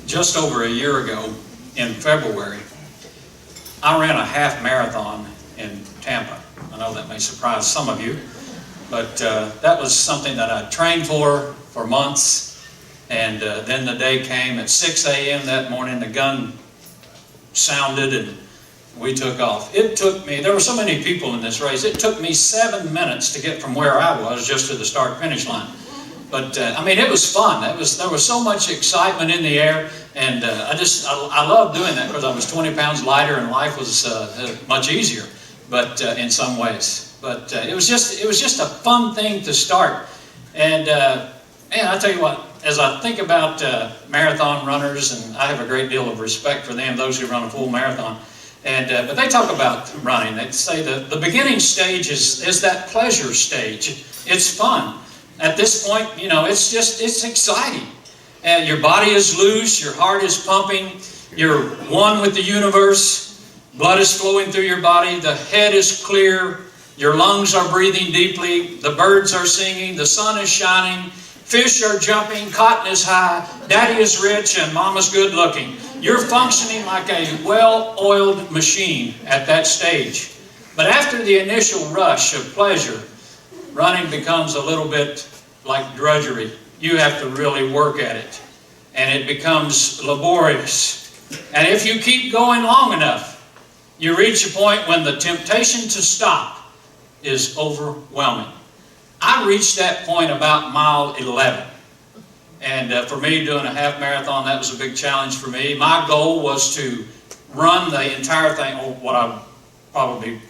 just over a year ago in February, I ran a half marathon in Tampa. I know that may surprise some of you, but that was something that I trained for months. And then the day came at 6 a.m. that morning, the gun sounded and we took off. It took me, there were so many people in this race, it took me 7 minutes to get from where I was just to the start-finish line. But I mean, it was fun. There was so much excitement in the air, and I love doing that because I was 20 pounds lighter and life was much easier, but in some ways. But it was just a fun thing to start. And man, I tell you what, as I think about marathon runners, and I have a great deal of respect for them, those who run a full marathon. And but they talk about running. They say the beginning stage is that pleasure stage. It's fun. At this point, you know, it's exciting. And your body is loose, your heart is pumping, you're one with the universe, blood is flowing through your body, the head is clear, your lungs are breathing deeply, the birds are singing, the sun is shining, fish are jumping, cotton is high, daddy is rich, and mama's good looking. You're functioning like a well-oiled machine at that stage. But after the initial rush of pleasure, running becomes a little bit like drudgery. You have to really work at it. And it becomes laborious. And if you keep going long enough, you reach a point when the temptation to stop is overwhelming. I reached that point about mile 11. And for me, doing a half marathon, that was a big challenge for me. My goal was to run the entire thing, or what I would probably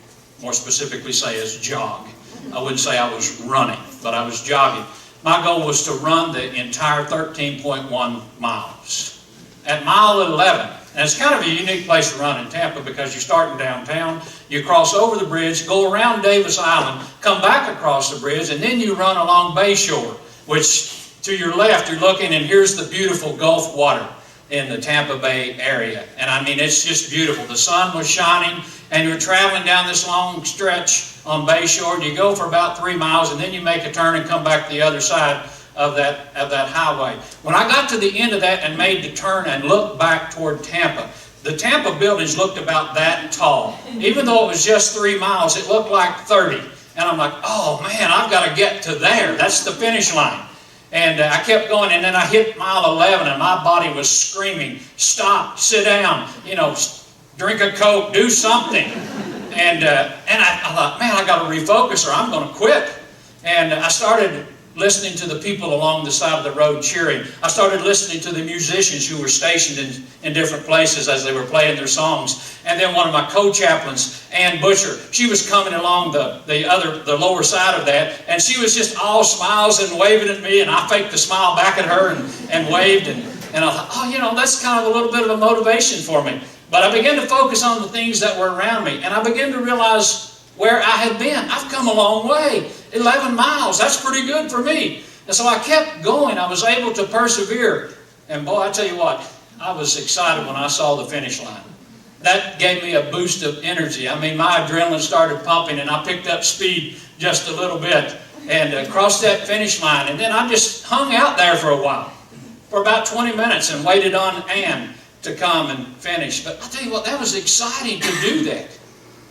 more specifically say is jog. I wouldn't say I was running, but I was jogging. My goal was to run the entire 13.1 miles. At mile 11, and it's kind of a unique place to run in Tampa because you start in downtown, you cross over the bridge, go around Davis Island, come back across the bridge, and then you run along Bayshore, which to your left you're looking, and here's the beautiful Gulf water in the Tampa Bay area. And I mean, it's just beautiful. The sun was shining, and you're traveling down this long stretch on Bayshore, and you go for about 3 miles, and then you make a turn and come back to the other side of that highway. When I got to the end of that and made the turn and looked back toward Tampa, the Tampa buildings looked about that tall. Even though it was just 3 miles, it looked like 30. And I'm like, oh man, I've got to get to there. That's the finish line. And I kept going, and then I hit mile 11, and my body was screaming, stop, sit down, you know, drink a Coke, do something. And I thought, man, I got to refocus or I'm going to quit. And I started listening to the people along the side of the road cheering. I started listening to the musicians who were stationed in different places as they were playing their songs. And then one of my co-chaplains, Ann Butcher, she was coming along the lower side of that, and she was just all smiles and waving at me, and I faked a smile back at her and waved, and I thought, oh, you know, that's kind of a little bit of a motivation for me. But I began to focus on the things that were around me, and I began to realize where I had been. I've come a long way. 11 miles, that's pretty good for me. And so I kept going. I was able to persevere. And boy, I tell you what, I was excited when I saw the finish line. That gave me a boost of energy. I mean, my adrenaline started pumping, and I picked up speed just a little bit and crossed that finish line. And then I just hung out there for a while, for about 20 minutes, and waited on Ann to come and finish. But I'll tell you what, that was exciting to do that.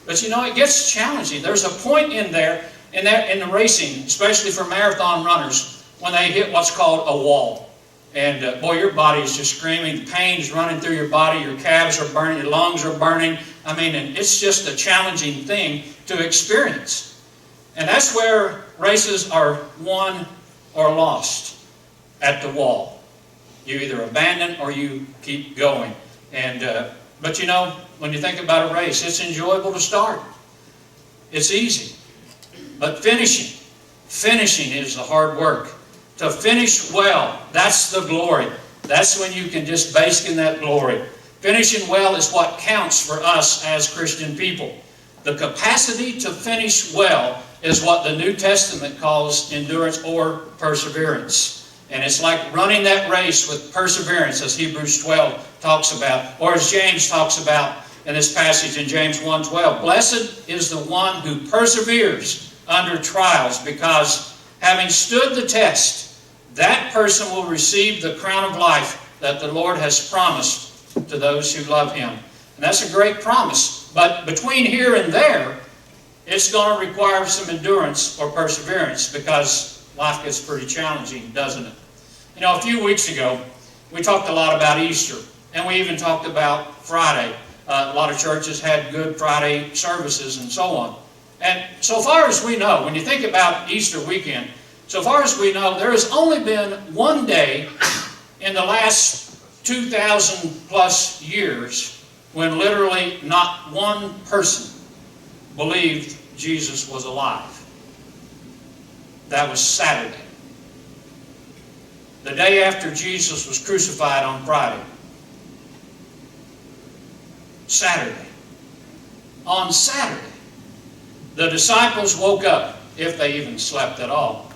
But you know, it gets challenging. There's a point in there, in the racing, especially for marathon runners, when they hit what's called a wall. And boy, your body is just screaming. The pain's running through your body. Your calves are burning. Your lungs are burning. I mean, and it's just a challenging thing to experience. And that's where races are won or lost, at the wall. You either abandon or you keep going. And but you know, when you think about a race, it's enjoyable to start. It's easy. But finishing is the hard work. To finish well, that's the glory. That's when you can just bask in that glory. Finishing well is what counts for us as Christian people. The capacity to finish well is what the New Testament calls endurance or perseverance. And it's like running that race with perseverance, as Hebrews 12 talks about, or as James talks about in this passage in James 1:12. Blessed is the one who perseveres under trials, because having stood the test, that person will receive the crown of life that the Lord has promised to those who love Him. And that's a great promise. But between here and there, it's going to require some endurance or perseverance, because life gets pretty challenging, doesn't it? You know, a few weeks ago, we talked a lot about Easter, and we even talked about Friday. A lot of churches had Good Friday services and so on. And so far as we know, when you think about Easter weekend, so far as we know, there has only been one day in the last 2,000 plus years when literally not one person believed Jesus was alive. That was Saturday. The day after Jesus was crucified on Friday. Saturday. On Saturday, the disciples woke up, if they even slept at all,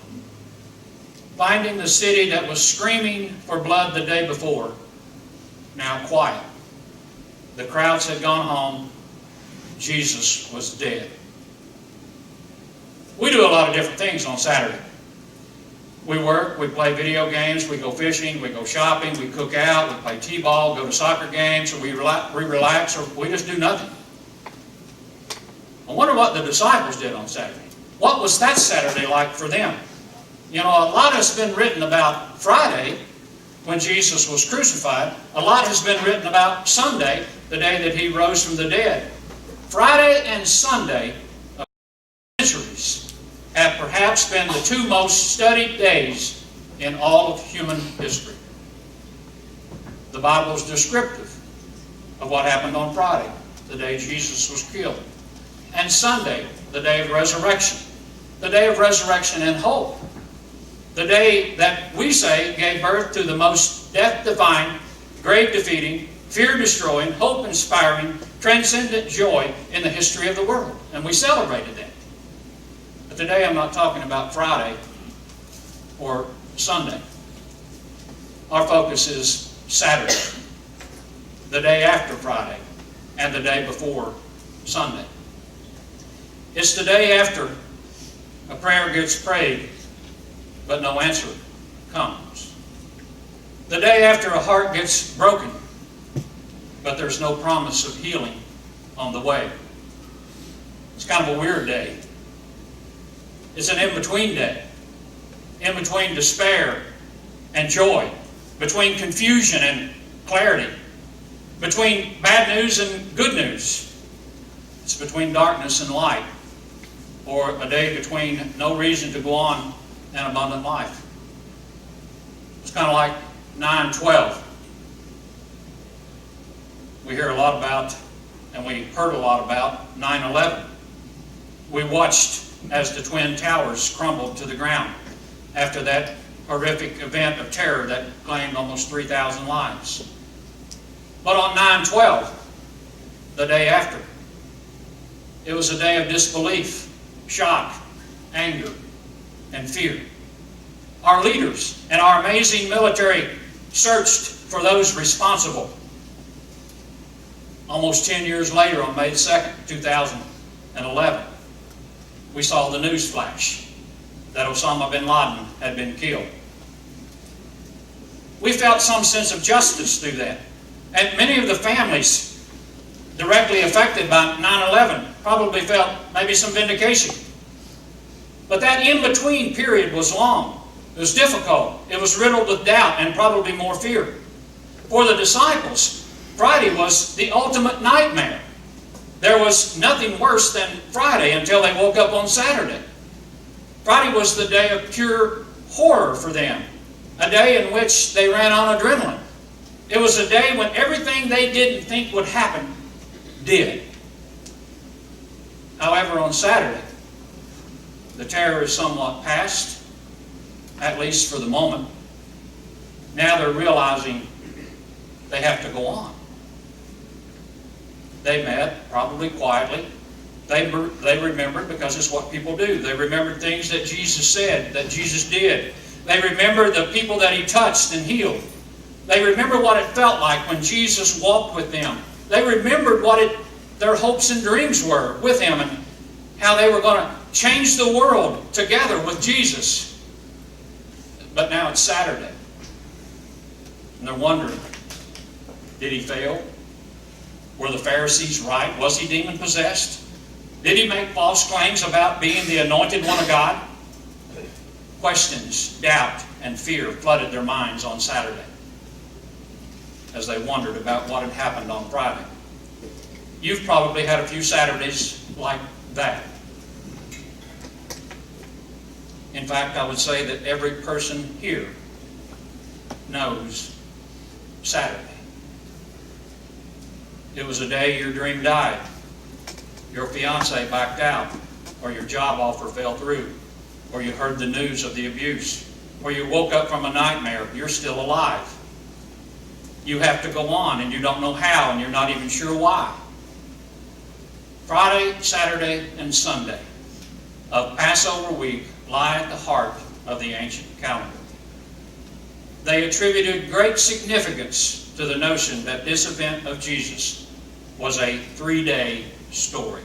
finding the city that was screaming for blood the day before now quiet. The crowds had gone home. Jesus was dead. We do a lot of different things on Saturday. We work, we play video games, we go fishing, we go shopping, we cook out, we play t-ball, go to soccer games, or we relax, or we just do nothing. I wonder what the disciples did on Saturday. What was that Saturday like for them? You know, a lot has been written about Friday, when Jesus was crucified. A lot has been written about Sunday, the day that He rose from the dead. Friday and Sunday of centuries have perhaps been the two most studied days in all of human history. The Bible is descriptive of what happened on Friday, the day Jesus was killed, and Sunday, the day of resurrection, the day of resurrection and hope, the day that we say gave birth to the most death-defying, grave-defeating, fear-destroying, hope-inspiring, transcendent joy in the history of the world. And we celebrated that. But today I'm not talking about Friday or Sunday. Our focus is Saturday, the day after Friday, and the day before Sunday. It's the day after a prayer gets prayed, but no answer comes. The day after a heart gets broken, but there's no promise of healing on the way. It's kind of a weird day. It's an in-between day. In between despair and joy. Between confusion and clarity. Between bad news and good news. It's between darkness and light. Or a day between no reason to go on and abundant life. It's kind of like 9/12. We hear a lot about, and we heard a lot about, 9/11. We watched as the Twin Towers crumbled to the ground after that horrific event of terror that claimed almost 3,000 lives. But on 9/12, the day after, it was a day of disbelief, shock, anger, and fear. Our leaders and our amazing military searched for those responsible. Almost 10 years later, on May 2nd, 2011, we saw the news flash that Osama bin Laden had been killed. We felt some sense of justice through that. And many of the families directly affected by 9/11 probably felt maybe some vindication. But that in-between period was long. It was difficult. It was riddled with doubt and probably more fear. For the disciples, Friday was the ultimate nightmare. There was nothing worse than Friday until they woke up on Saturday. Friday was the day of pure horror for them, a day in which they ran on adrenaline. It was a day when everything they didn't think would happen did. However, on Saturday, the terror is somewhat past, at least for the moment. Now they're realizing they have to go on. They met, probably quietly. They remembered, because it's what people do. They remembered things that Jesus said, that Jesus did. They remembered the people that He touched and healed. They remember what it felt like when Jesus walked with them. They remembered what their hopes and dreams were with Him, and how they were going to change the world together with Jesus. But now it's Saturday. And they're wondering, did he fail? Were the Pharisees right? Was he demon-possessed? Did he make false claims about being the anointed one of God? Questions, doubt, and fear flooded their minds on Saturday as they wondered about what had happened on Friday. You've probably had a few Saturdays like that. In fact, I would say that every person here knows Saturday. It was a day your dream died, your fiance backed out, or your job offer fell through, or you heard the news of the abuse, or you woke up from a nightmare. You're still alive. You have to go on, and you don't know how, and you're not even sure why. Friday, Saturday, and Sunday of Passover week lie at the heart of the ancient calendar. They attributed great significance to the notion that this event of Jesus was a 3-day story.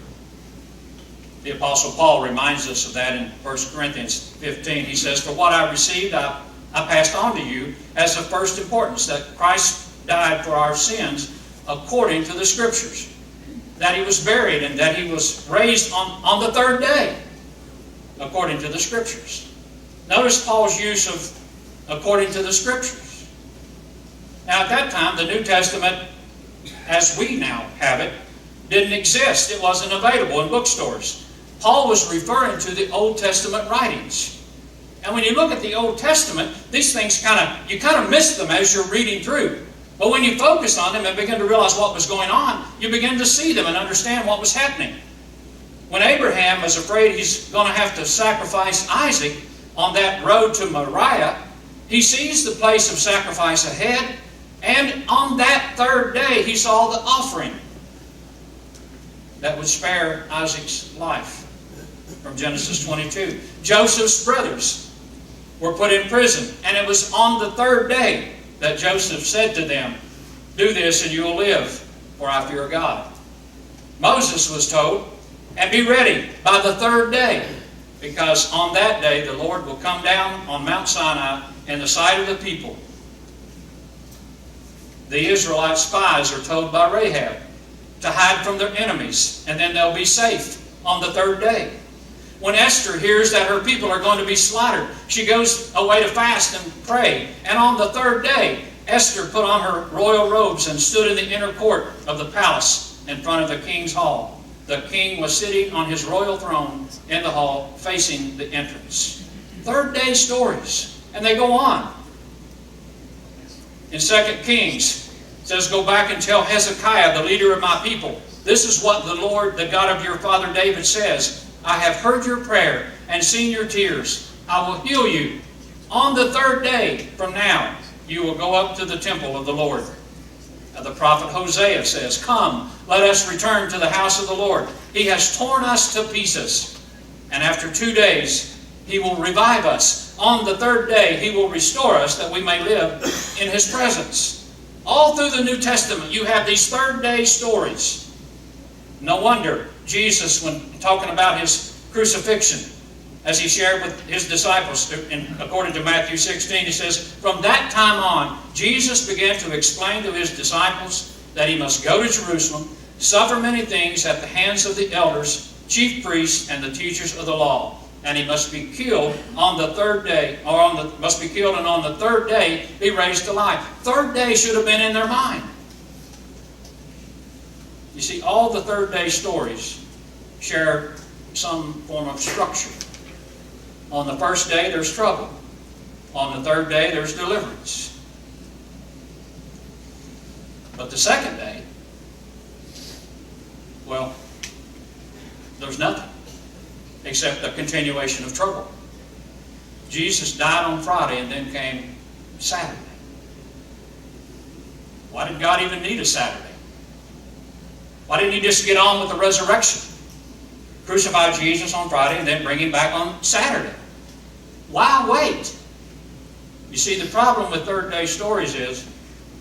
The Apostle Paul reminds us of that in 1 Corinthians 15. He says, "For what I received, I passed on to you as of first importance, that Christ died for our sins according to the Scriptures, that he was buried, and that he was raised on the 3rd day, according to the Scriptures." Notice Paul's use of according to the Scriptures. Now at that time, the New Testament, as we now have it, didn't exist. It wasn't available in bookstores. Paul was referring to the Old Testament writings. And when you look at the Old Testament, these things you kind of miss them as you're reading through. But when you focus on them and begin to realize what was going on, you begin to see them and understand what was happening. When Abraham was afraid he's going to have to sacrifice Isaac on that road to Moriah, he sees the place of sacrifice ahead, and on that 3rd day he saw the offering that would spare Isaac's life, from Genesis 22. Joseph's brothers were put in prison, and it was on the 3rd day that Joseph said to them, "Do this and you will live, for I fear God." Moses was told, "And be ready by the 3rd day, because on that day the Lord will come down on Mount Sinai in the sight of the people." The Israelite spies are told by Rahab to hide from their enemies, and then they'll be safe on the 3rd day. When Esther hears that her people are going to be slaughtered, she goes away to fast and pray. And on the 3rd day, Esther put on her royal robes and stood in the inner court of the palace in front of the king's hall. The king was sitting on his royal throne in the hall facing the entrance. 3rd day stories. And they go on. In 2 Kings, it says, "Go back and tell Hezekiah, the leader of my people, this is what the Lord, the God of your father David says. I have heard your prayer and seen your tears. I will heal you. On the 3rd day from now, you will go up to the temple of the Lord." The prophet Hosea says, "Come, let us return to the house of the Lord. He has torn us to pieces, and after 2 days he will revive us. On the 3rd day he will restore us, that we may live in his presence." All through the New Testament you have these 3rd day stories. No wonder Jesus, when talking about his crucifixion, as he shared with his disciples, according to Matthew 16, he says, "From that time on, Jesus began to explain to his disciples that he must go to Jerusalem, suffer many things at the hands of the elders, chief priests, and the teachers of the law, and he must be killed on the 3rd day, must be killed, and on the 3rd day be raised to life." 3rd day should have been in their mind. You see, all the 3rd day stories share some form of structure. On the 1st day, there's trouble. On the 3rd day, there's deliverance. But the 2nd day, well, there's nothing except a continuation of trouble. Jesus died on Friday, and then came Saturday. Why did God even need a Saturday? Why didn't he just get on with the resurrection? Crucify Jesus on Friday and then bring him back on Saturday. Why wait? You see, the problem with 3rd day stories is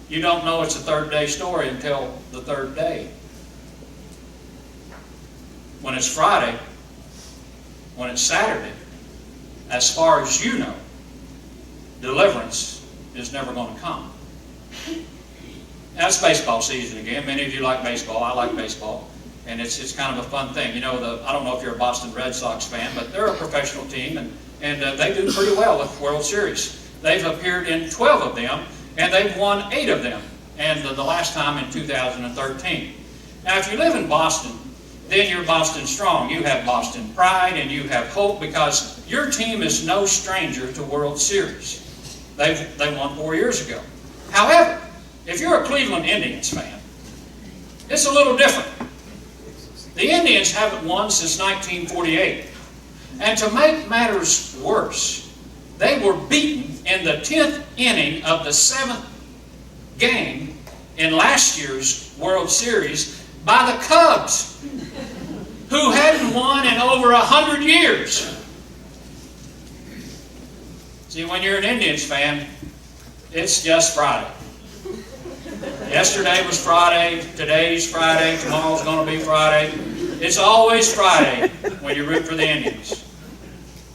you don't know it's a 3rd day story until the 3rd day. When it's Friday, when it's Saturday, as far as you know, deliverance is never going to come. Now it's baseball season again. Many of you like baseball. I like baseball. And it's kind of a fun thing. You know, I don't know if you're a Boston Red Sox fan, but they're a professional team, and they do pretty well with World Series. They've appeared in 12 of them, and they've won 8 of them, and the last time in 2013. Now, if you live in Boston, then you're Boston strong. You have Boston pride, and you have hope, because your team is no stranger to World Series. They won 4 years ago. However, if you're a Cleveland Indians fan, it's a little different. The Indians haven't won since 1948. And to make matters worse, they were beaten in the 10th inning of the 7th game in last year's World Series by the Cubs, who hadn't won in over 100 years. See, when you're an Indians fan, it's just Friday. Yesterday was Friday, today's Friday, tomorrow's going to be Friday. It's always Friday when you root for the Indians.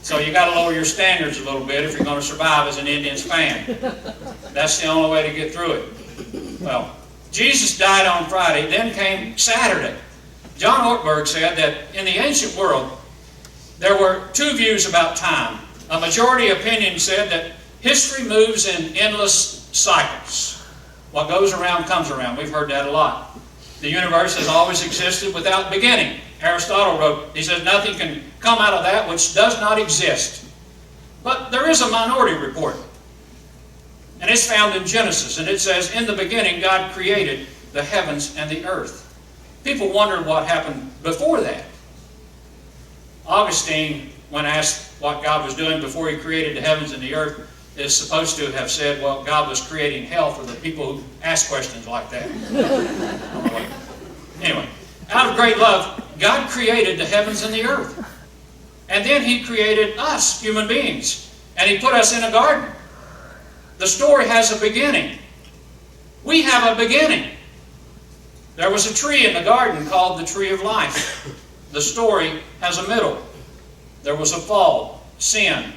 So you got to lower your standards a little bit if you're going to survive as an Indians fan. That's the only way to get through it. Well, Jesus died on Friday, then came Saturday. John Ortberg said that in the ancient world, there were 2 views about time. A majority opinion said that history moves in endless cycles. What goes around comes around. We've heard that a lot. The universe has always existed without beginning. Aristotle wrote, he says, nothing can come out of that which does not exist. But there is a minority report. And it's found in Genesis. And it says, in the beginning, God created the heavens and the earth. People wondered what happened before that. Augustine, when asked what God was doing before he created the heavens and the earth, is supposed to have said, well, God was creating hell for the people who ask questions like that. Anyway, out of great love, God created the heavens and the earth. And then He created us, human beings. And He put us in a garden. The story has a beginning. We have a beginning. There was a tree in the garden called the tree of life. The story has a middle. There was a fall, sin.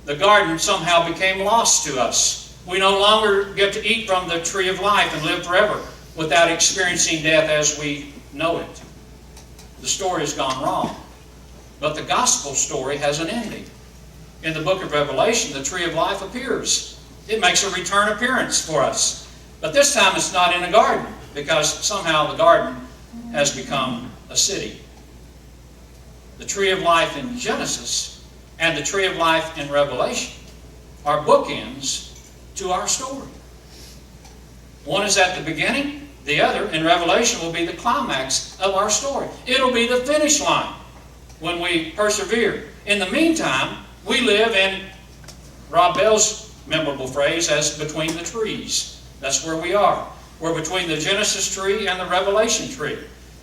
The garden somehow became lost to us. We no longer get to eat from the tree of life and live forever without experiencing death as we know it. The story has gone wrong. But the gospel story has an ending. In the book of Revelation, the tree of life appears. It makes a return appearance for us. But this time it's not in a garden, because somehow the garden has become a city. The tree of life in Genesis and the tree of life in Revelation are bookends to our story. One is at the beginning, the other in Revelation will be the climax of our story. It'll be the finish line when we persevere. In the meantime, we live in Rob Bell's memorable phrase as between the trees. That's where we are. We're between the Genesis tree and the Revelation tree.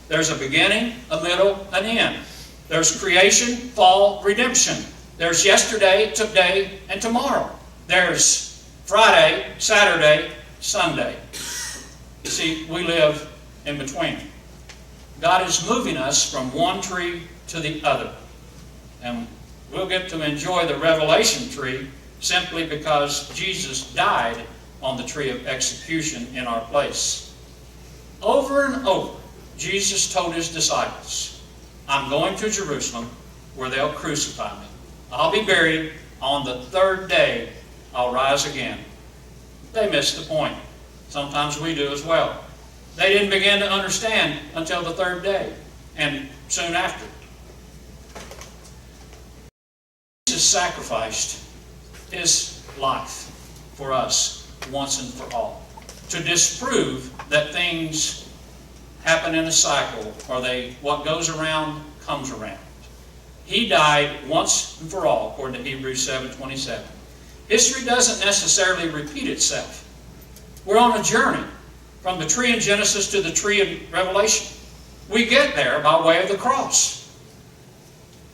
There's a beginning, a middle, an end. There's creation, fall, redemption. There's yesterday, today, and tomorrow. There's Friday, Saturday, Sunday. You see, we live in between. God is moving us from one tree to the other. And we'll get to enjoy the Revelation tree simply because Jesus died on the tree of execution in our place. Over and over, Jesus told His disciples, I'm going to Jerusalem where they'll crucify me. I'll be buried. On the 3rd day, I'll rise again. They missed the point. Sometimes we do as well. They didn't begin to understand until the 3rd day, and soon after. Jesus sacrificed His life for us once and for all, to disprove that things happen in a cycle, or what goes around comes around. He died once and for all, according to Hebrews 7:27. History doesn't necessarily repeat itself. We're on a journey from the tree in Genesis to the tree in Revelation. We get there by way of the cross.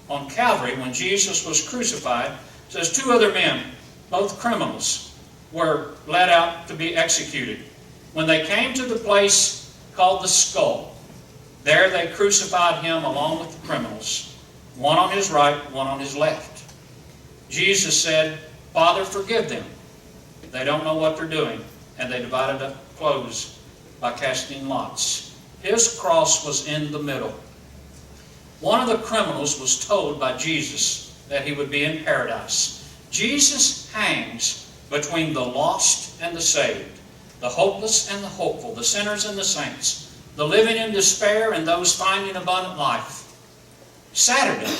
On Calvary, when Jesus was crucified, it says 2 other men, both criminals, were led out to be executed. When they came to the place called the skull, there they crucified Him along with the criminals. One on His right, one on His left. Jesus said, Father, forgive them. They don't know what they're doing. and they divided up clothes by casting lots. His cross was in the middle. One of the criminals was told by Jesus that he would be in paradise. Jesus hangs between the lost and the saved, the hopeless and the hopeful, the sinners and the saints, the living in despair and those finding abundant life. Saturday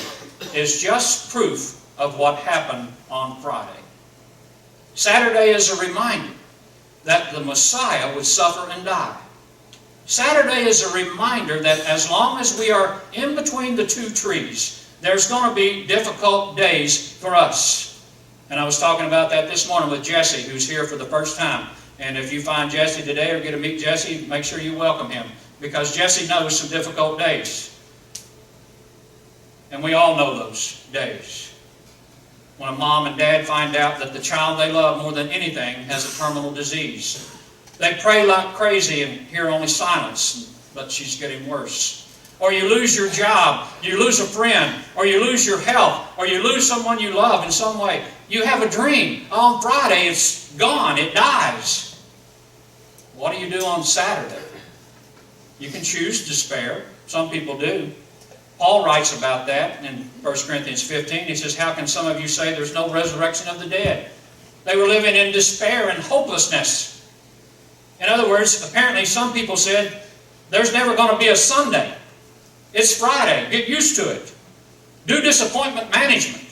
is just proof of what happened on Friday. Saturday is a reminder that the Messiah would suffer and die. Saturday is a reminder that as long as we are in between the two trees, there's going to be difficult days for us. And I was talking about that this morning with Jesse, who's here for the first time. And if you find Jesse today or get to meet Jesse, make sure you welcome him, because Jesse knows some difficult days. And we all know those days. When a mom and dad find out that the child they love more than anything has a terminal disease. They pray like crazy and hear only silence, but she's getting worse. Or you lose your job, you lose a friend, or you lose your health, or you lose someone you love in some way. You have a dream. On Friday, it's gone. It dies. What do you do on Saturday? You can choose despair. Some people do. Paul writes about that in 1 Corinthians 15. He says, how can some of you say there's no resurrection of the dead? They were living in despair and hopelessness. In other words, apparently some people said, there's never going to be a Sunday. It's Friday. Get used to it. Do disappointment management,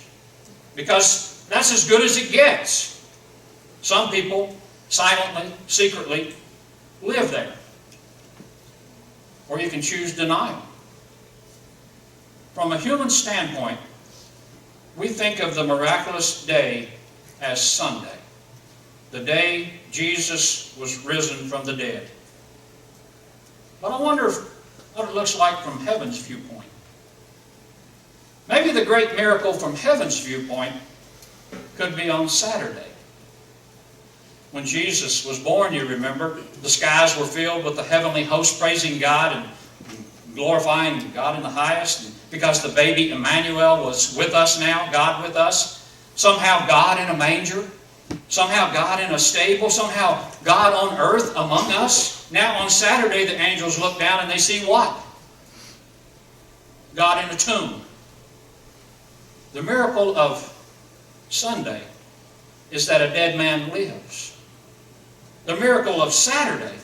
because that's as good as it gets. Some people silently, secretly live there. Or you can choose denial. From a human standpoint, we think of the miraculous day as Sunday, the day Jesus was risen from the dead. But I wonder what it looks like from heaven's viewpoint. Maybe the great miracle from heaven's viewpoint could be on Saturday. When Jesus was born, you remember, the skies were filled with the heavenly host praising God and glorifying God in the highest, because the baby Emmanuel was with us now, God with us. Somehow God in a manger, somehow God in a stable, somehow God on earth among us. Now on Saturday the angels look down and they see what? God in a tomb. The miracle of Sunday is that a dead man lives. The miracle of Saturday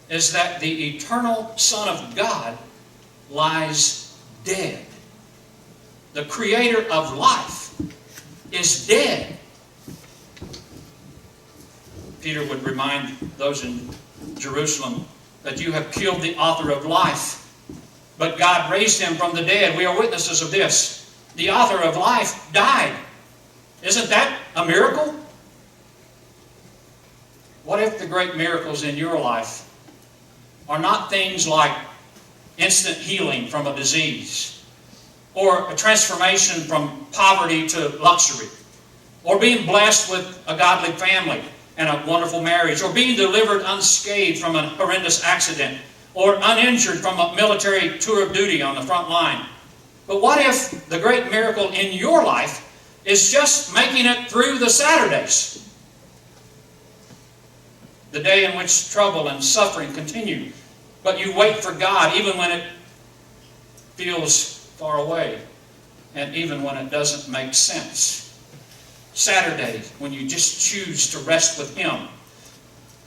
is that the eternal Son of God lies dead. The creator of life is dead. Peter would remind those in Jerusalem that you have killed the author of life, but God raised him from the dead. We are witnesses of this. The author of life died. Isn't that a miracle? What if the great miracles in your life are not things like instant healing from a disease, or a transformation from poverty to luxury, or being blessed with a godly family and a wonderful marriage, or being delivered unscathed from a horrendous accident, or uninjured from a military tour of duty on the front line? But what if the great miracle in your life is just making it through the Saturdays? The day in which trouble and suffering continue, but you wait for God even when it feels far away, and even when it doesn't make sense. Saturday, when you just choose to rest with Him.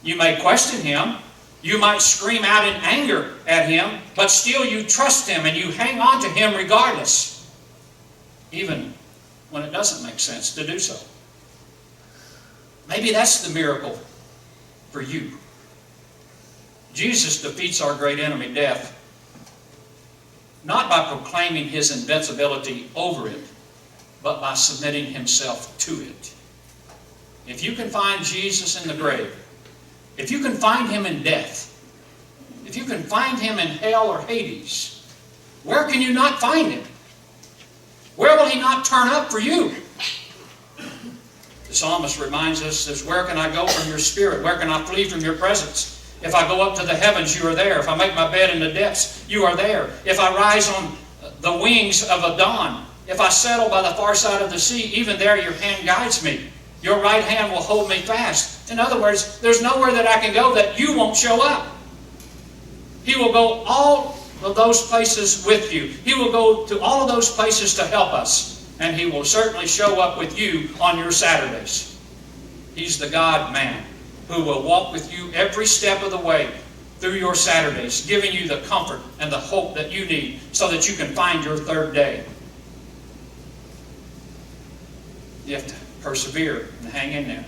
You may question Him, you might scream out in anger at Him, but still you trust Him and you hang on to Him regardless, even when it doesn't make sense to do so. Maybe that's the miracle for you. Jesus defeats our great enemy, death, not by proclaiming His invincibility over it, but by submitting Himself to it. If you can find Jesus in the grave, if you can find Him in death, if you can find Him in hell or Hades, where can you not find Him? Where will He not turn up for you? The psalmist reminds us, says, where can I go from your spirit? Where can I flee from your presence? If I go up to the heavens, you are there. If I make my bed in the depths, you are there. If I rise on the wings of a dawn, if I settle by the far side of the sea, even there your hand guides me. Your right hand will hold me fast. In other words, there's nowhere that I can go that you won't show up. He will go all of those places with you. He will go to all of those places to help us. And He will certainly show up with you on your Saturdays. He's the God-man who will walk with you every step of the way through your Saturdays, giving you the comfort and the hope that you need so that you can find your third day. You have to persevere and hang in there.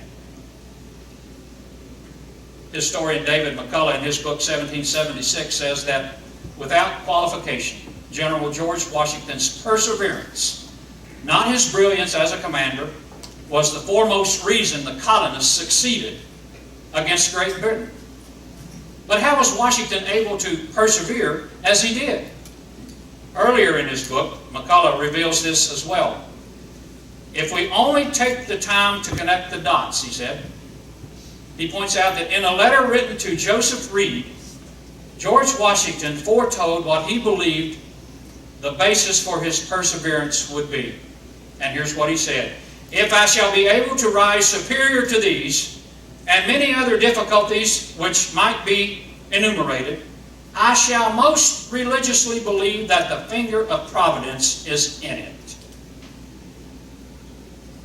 Historian David McCullough, in his book 1776, says that without qualification, General George Washington's perseverance, not his brilliance as a commander, was the foremost reason the colonists succeeded against Great Britain. But how was Washington able to persevere as he did? Earlier in his book, McCullough reveals this as well. If we only take the time to connect the dots, he said. He points out that in a letter written to Joseph Reed, George Washington foretold what he believed the basis for his perseverance would be. And here's what he said. If I shall be able to rise superior to these, and many other difficulties which might be enumerated, I shall most religiously believe that the finger of providence is in it.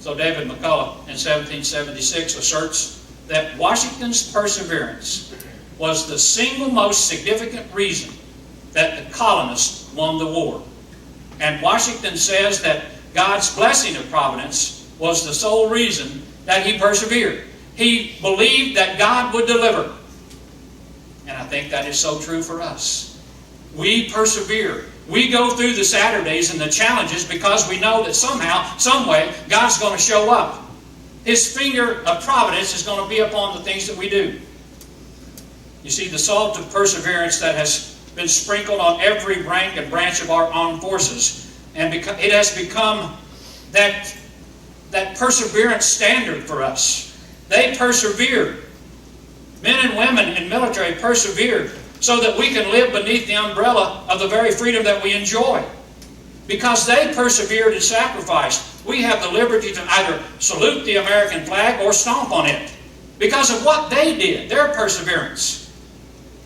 So David McCullough in 1776 asserts that Washington's perseverance was the single most significant reason that the colonists won the war. And Washington says that God's blessing of providence was the sole reason that he persevered. He believed that God would deliver. And I think that is so true for us. We persevere. We go through the Saturdays and the challenges because we know that somehow, some way, God's going to show up. His finger of providence is going to be upon the things that we do. You see, the salt of perseverance that has been sprinkled on every rank and branch of our armed forces, and it has become that perseverance standard for us. They persevered. Men and women in military persevered so that we can live beneath the umbrella of the very freedom that we enjoy. Because they persevered and sacrificed, we have the liberty to either salute the American flag or stomp on it. Because of what they did, their perseverance.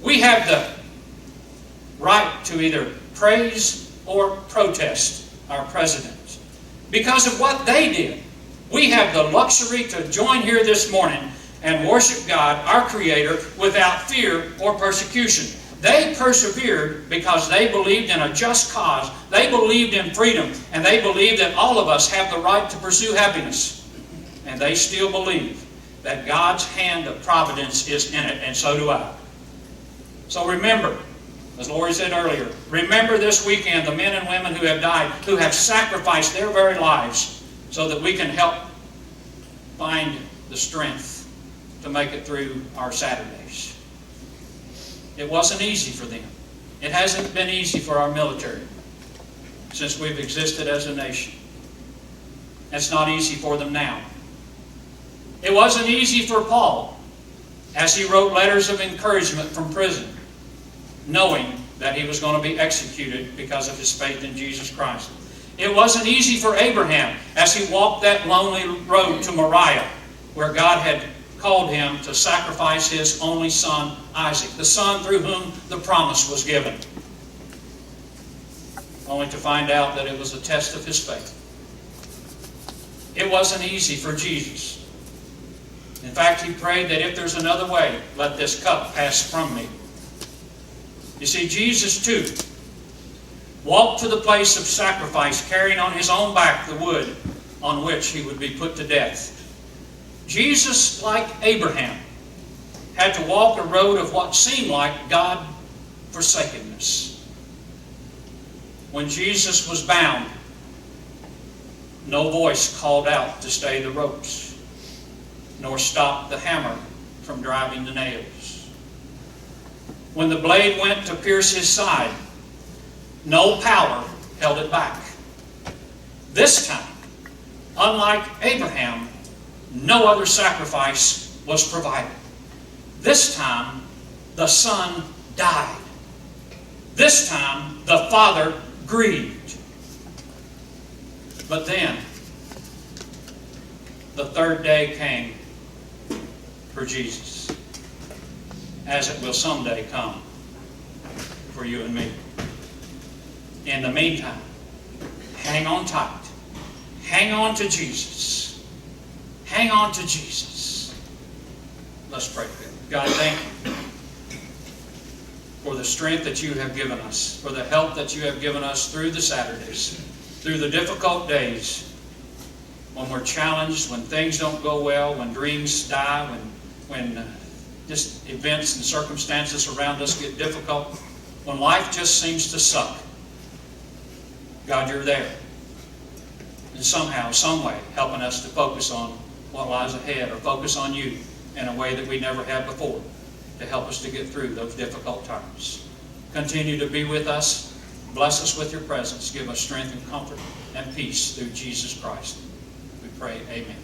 We have the right to either praise or protest our president. Because of what they did, we have the luxury to join here this morning and worship God, our Creator, without fear or persecution. They persevered because they believed in a just cause. They believed in freedom. And they believed that all of us have the right to pursue happiness. And they still believe that God's hand of providence is in it, and so do I. So remember, as Lori said earlier, remember this weekend the men and women who have died, who have sacrificed their very lives so that we can help find the strength to make it through our Saturdays. It wasn't easy for them. It hasn't been easy for our military since we've existed as a nation. It's not easy for them now. It wasn't easy for Paul as he wrote letters of encouragement from prison, knowing that he was going to be executed because of his faith in Jesus Christ. It wasn't easy for Abraham as he walked that lonely road to Moriah, where God had called him to sacrifice his only son, Isaac, the son through whom the promise was given, only to find out that it was a test of his faith. It wasn't easy for Jesus. In fact, he prayed that if there's another way, let this cup pass from me. You see, Jesus too walked to the place of sacrifice, carrying on his own back the wood on which he would be put to death. Jesus, like Abraham, had to walk a road of what seemed like God-forsakenness. When Jesus was bound, no voice called out to stay the ropes, nor stop the hammer from driving the nails. When the blade went to pierce his side, no power held it back. This time, unlike Abraham, no other sacrifice was provided. This time, the Son died. This time, the Father grieved. But then, the third day came for Jesus, as it will someday come for you and me. In the meantime, hang on tight. Hang on to Jesus. Hang on to Jesus. Let's pray. God, thank you for the strength that you have given us, for the help that you have given us through the Saturdays, through the difficult days, when we're challenged, when things don't go well, when dreams die, when just events and circumstances around us get difficult, when life just seems to suck. God, you're there. And somehow, some way, helping us to focus on what lies ahead, or focus on you in a way that we never have before, to help us to get through those difficult times. Continue to be with us. Bless us with your presence. Give us strength and comfort and peace through Jesus Christ. We pray, amen.